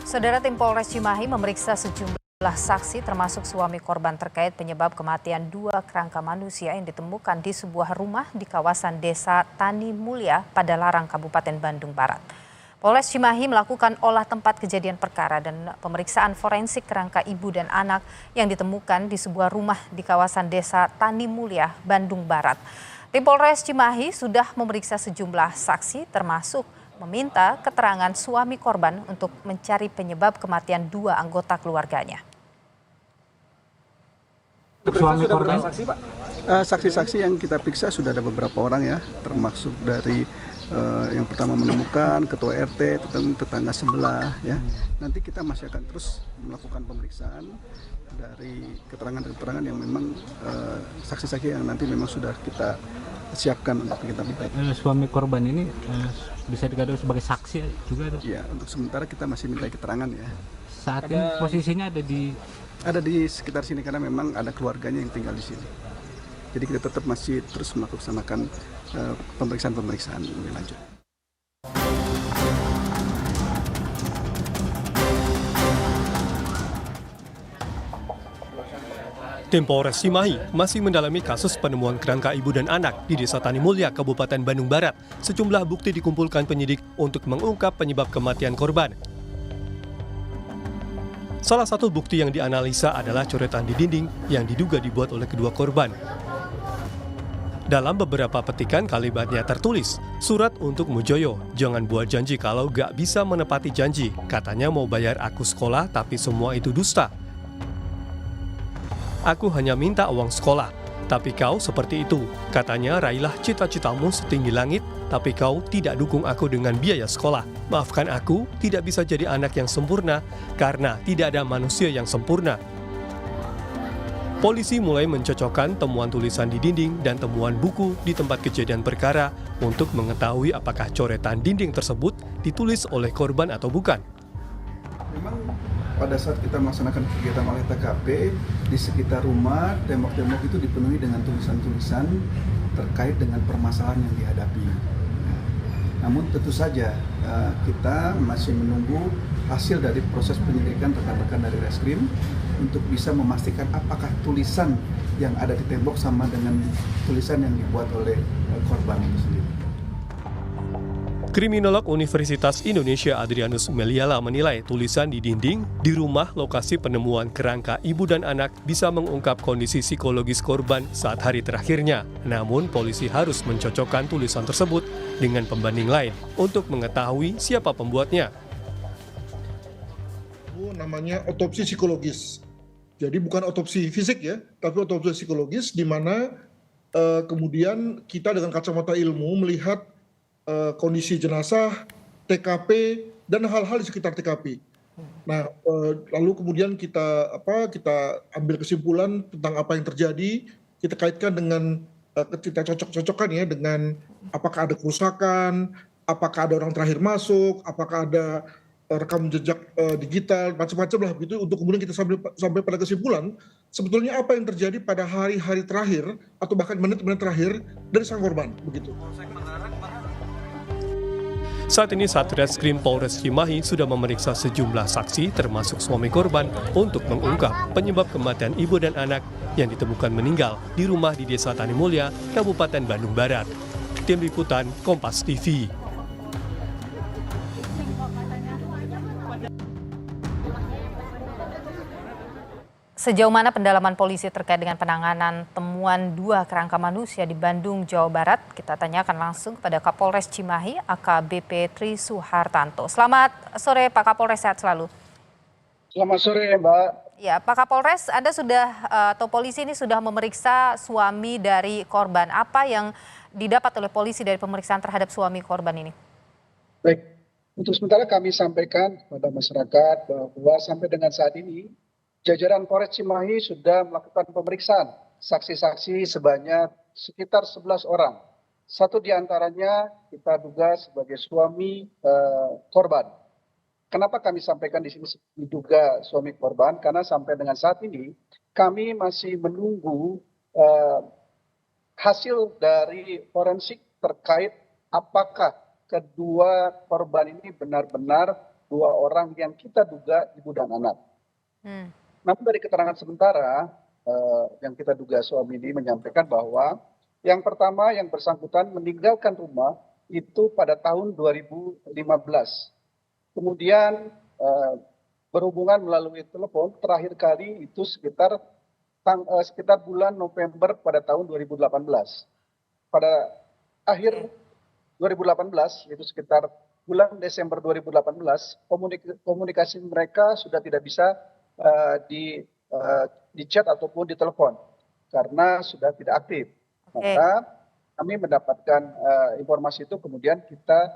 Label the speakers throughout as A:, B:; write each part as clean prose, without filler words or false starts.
A: Saudara, tim Polres Cimahi memeriksa sejumlah saksi termasuk suami korban terkait penyebab kematian dua kerangka manusia yang ditemukan di sebuah rumah di kawasan Desa Tani Mulia, Padalarang, Kabupaten Bandung Barat. Polres Cimahi melakukan olah tempat kejadian perkara dan pemeriksaan forensik kerangka ibu dan anak yang ditemukan di sebuah rumah di kawasan Desa Tani Mulia, Bandung Barat. Tim Polres Cimahi sudah memeriksa sejumlah saksi termasuk meminta keterangan suami korban untuk mencari penyebab kematian dua anggota keluarganya.
B: Suami korban?
C: Saksi-saksi yang kita periksa sudah ada beberapa orang ya, termasuk dari yang pertama menemukan ketua RT, tetangga sebelah ya. Nanti kita masih akan terus melakukan pemeriksaan dari keterangan-keterangan yang memang saksi-saksi yang nanti memang sudah kita siapkan untuk kita minta.
B: Suami korban ini bisa dikatakan sebagai saksi juga?
C: Ya, untuk sementara kita masih minta keterangan ya.
B: Saat ini posisinya
C: ada di sekitar sini karena memang ada keluarganya yang tinggal di sini. Jadi kita tetap masih terus melaksanakan pemeriksaan lebih lanjut.
D: Tim Polres Cimahi masih mendalami kasus penemuan kerangka ibu dan anak di Desa Tani Mulia, Kabupaten Bandung Barat. Sejumlah bukti dikumpulkan penyidik untuk mengungkap penyebab kematian korban. Salah satu bukti yang dianalisa adalah coretan di dinding yang diduga dibuat oleh kedua korban. Dalam beberapa petikan kalimatnya tertulis, "Surat untuk Mujoyo, jangan buat janji kalau gak bisa menepati janji. Katanya mau bayar aku sekolah tapi semua itu dusta. Aku hanya minta uang sekolah, tapi kau seperti itu. Katanya raihlah cita-citamu setinggi langit, tapi kau tidak dukung aku dengan biaya sekolah. Maafkan aku, tidak bisa jadi anak yang sempurna, karena tidak ada manusia yang sempurna." Polisi mulai mencocokkan temuan tulisan di dinding dan temuan buku di tempat kejadian perkara untuk mengetahui apakah coretan dinding tersebut ditulis oleh korban atau bukan.
C: Memang pada saat kita melaksanakan kegiatan olah TKP, di sekitar rumah, tembok-tembok itu dipenuhi dengan tulisan-tulisan terkait dengan permasalahan yang dihadapi. Namun tentu saja kita masih menunggu hasil dari proses penyelidikan rekan-rekan dari Reskrim untuk bisa memastikan apakah tulisan yang ada di tembok sama dengan tulisan yang dibuat oleh korban itu sendiri.
D: Kriminolog Universitas Indonesia Adrianus Meliala menilai tulisan di dinding di rumah lokasi penemuan kerangka ibu dan anak bisa mengungkap kondisi psikologis korban saat hari terakhirnya. Namun polisi harus mencocokkan tulisan tersebut dengan pembanding lain untuk mengetahui siapa pembuatnya.
E: Namanya otopsi psikologis. Jadi bukan otopsi fisik ya, tapi otopsi psikologis di mana kemudian kita dengan kacamata ilmu melihat kondisi jenazah, TKP, dan hal-hal di sekitar TKP. Nah, lalu kemudian kita ambil kesimpulan tentang apa yang terjadi, kita kaitkan dengan kita cocok-cocokkan ya dengan apakah ada kerusakan, apakah ada orang terakhir masuk, apakah ada rekam jejak digital, macam-macam lah begitu, untuk kemudian kita sampai pada kesimpulan sebetulnya apa yang terjadi pada hari-hari terakhir atau bahkan menit-menit terakhir dari sang korban begitu.
D: Saat ini Satreskrim Polres Cimahi sudah memeriksa sejumlah saksi termasuk suami korban untuk mengungkap penyebab kematian ibu dan anak yang ditemukan meninggal di rumah di Desa Tani Mulia, Kabupaten Bandung Barat. Tim Liputan Kompas TV.
A: Sejauh mana pendalaman polisi terkait dengan penanganan temuan dua kerangka manusia di Bandung, Jawa Barat? Kita tanyakan langsung kepada Kapolres Cimahi, AKBP Tri Suhartanto. Selamat sore Pak Kapolres, sehat selalu.
F: Selamat sore Mbak.
A: Ya, Pak Kapolres, Anda sudah atau polisi ini sudah memeriksa suami dari korban. Apa yang didapat oleh polisi dari pemeriksaan terhadap suami korban ini?
F: Baik, untuk sementara kami sampaikan kepada masyarakat bahwa sampai dengan saat ini jajaran Polres Cimahi sudah melakukan pemeriksaan saksi-saksi sebanyak sekitar 11 orang. Satu di antaranya kita duga sebagai suami korban. Kenapa kami sampaikan di sini diduga suami korban? Karena sampai dengan saat ini kami masih menunggu hasil dari forensik terkait apakah kedua korban ini benar-benar 2 orang yang kita duga ibu dan anak.
A: Hmm.
F: Namun dari keterangan sementara yang kita duga suami ini menyampaikan bahwa yang pertama yang bersangkutan meninggalkan rumah itu pada tahun 2015. Kemudian berhubungan melalui telepon terakhir kali itu sekitar bulan November pada tahun 2018. Pada akhir 2018, yaitu sekitar bulan Desember 2018, komunikasi mereka sudah tidak bisa di chat ataupun di telepon karena sudah tidak aktif. Maka kami mendapatkan informasi itu, kemudian kita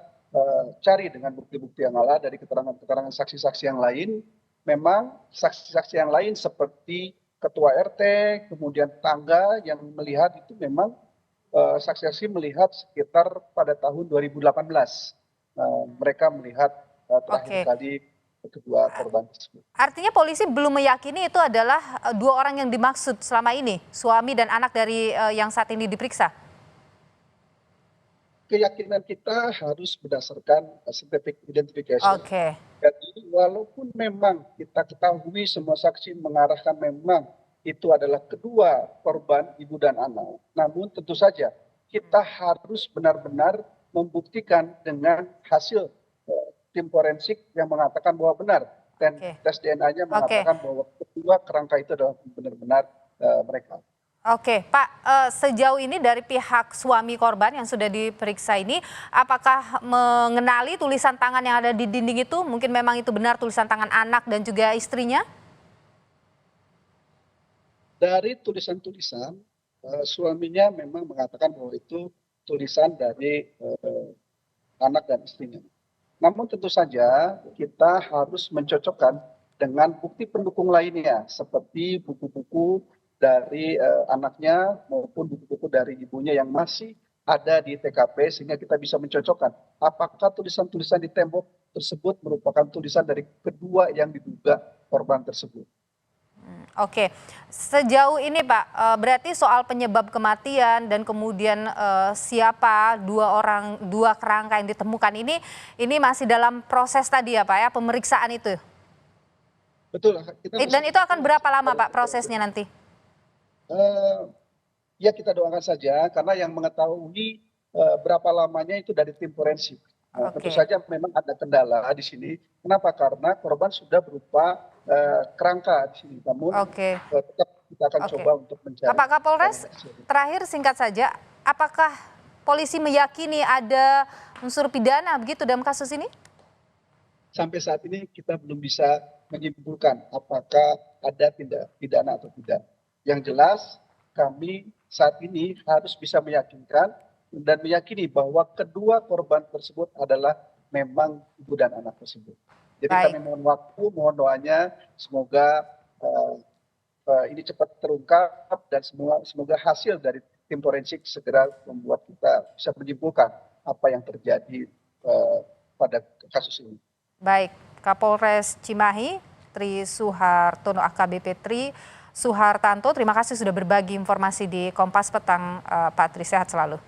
F: cari dengan bukti-bukti yang ada dari keterangan saksi-saksi yang lain. Memang saksi-saksi yang lain seperti ketua RT, kemudian tangga yang melihat itu memang saksi-saksi melihat sekitar pada tahun 2018 mereka melihat terakhir kali kedua korban tersebut.
A: Artinya polisi belum meyakini itu adalah 2 orang yang dimaksud selama ini, suami dan anak dari yang saat ini diperiksa?
F: Keyakinan kita harus berdasarkan scientific identification.
A: Oke.
F: Jadi walaupun memang kita ketahui semua saksi mengarahkan memang itu adalah kedua korban ibu dan anak, namun tentu saja kita harus benar-benar membuktikan dengan hasil tim forensik yang mengatakan bahwa benar, dan tes DNA-nya mengatakan bahwa kedua kerangka itu adalah benar-benar mereka.
A: Oke, Pak, sejauh ini dari pihak suami korban yang sudah diperiksa ini, apakah mengenali tulisan tangan yang ada di dinding itu? Mungkin memang itu benar tulisan tangan anak dan juga istrinya?
F: Dari tulisan-tulisan, suaminya memang mengatakan bahwa itu tulisan dari anak dan istrinya. Namun tentu saja kita harus mencocokkan dengan bukti pendukung lainnya, seperti buku-buku dari anaknya maupun buku-buku dari ibunya yang masih ada di TKP, sehingga kita bisa mencocokkan apakah tulisan-tulisan di tembok tersebut merupakan tulisan dari kedua yang diduga korban tersebut.
A: Oke, sejauh ini Pak, berarti soal penyebab kematian dan kemudian siapa 2 kerangka yang ditemukan ini masih dalam proses tadi ya Pak ya, pemeriksaan itu?
F: Betul.
A: Dan itu akan berapa lama Pak prosesnya nanti?
F: Ya kita doakan saja, karena yang mengetahui berapa lamanya itu dari tim forensik. Tentu saja memang ada kendala di sini. Kenapa? Karena korban sudah berupa kerangka di sini. Namun tetap kita akan coba untuk mencari.
A: Pak Kapolres, terakhir singkat saja, apakah polisi meyakini ada unsur pidana begitu dalam kasus ini?
F: Sampai saat ini kita belum bisa menyimpulkan apakah ada tindak pidana atau tidak. Yang jelas kami saat ini harus bisa meyakinkan dan meyakini bahwa kedua korban tersebut adalah memang ibu dan anak tersebut. Jadi kami mohon waktu, mohon doanya, semoga ini cepat terungkap dan semoga hasil dari tim forensik segera membuat kita bisa menyimpulkan apa yang terjadi pada kasus ini.
A: Baik, Kapolres Cimahi, Tri Suhartono AKBP Tri Suhartanto, terima kasih sudah berbagi informasi di Kompas Petang, Pak Tri, sehat selalu.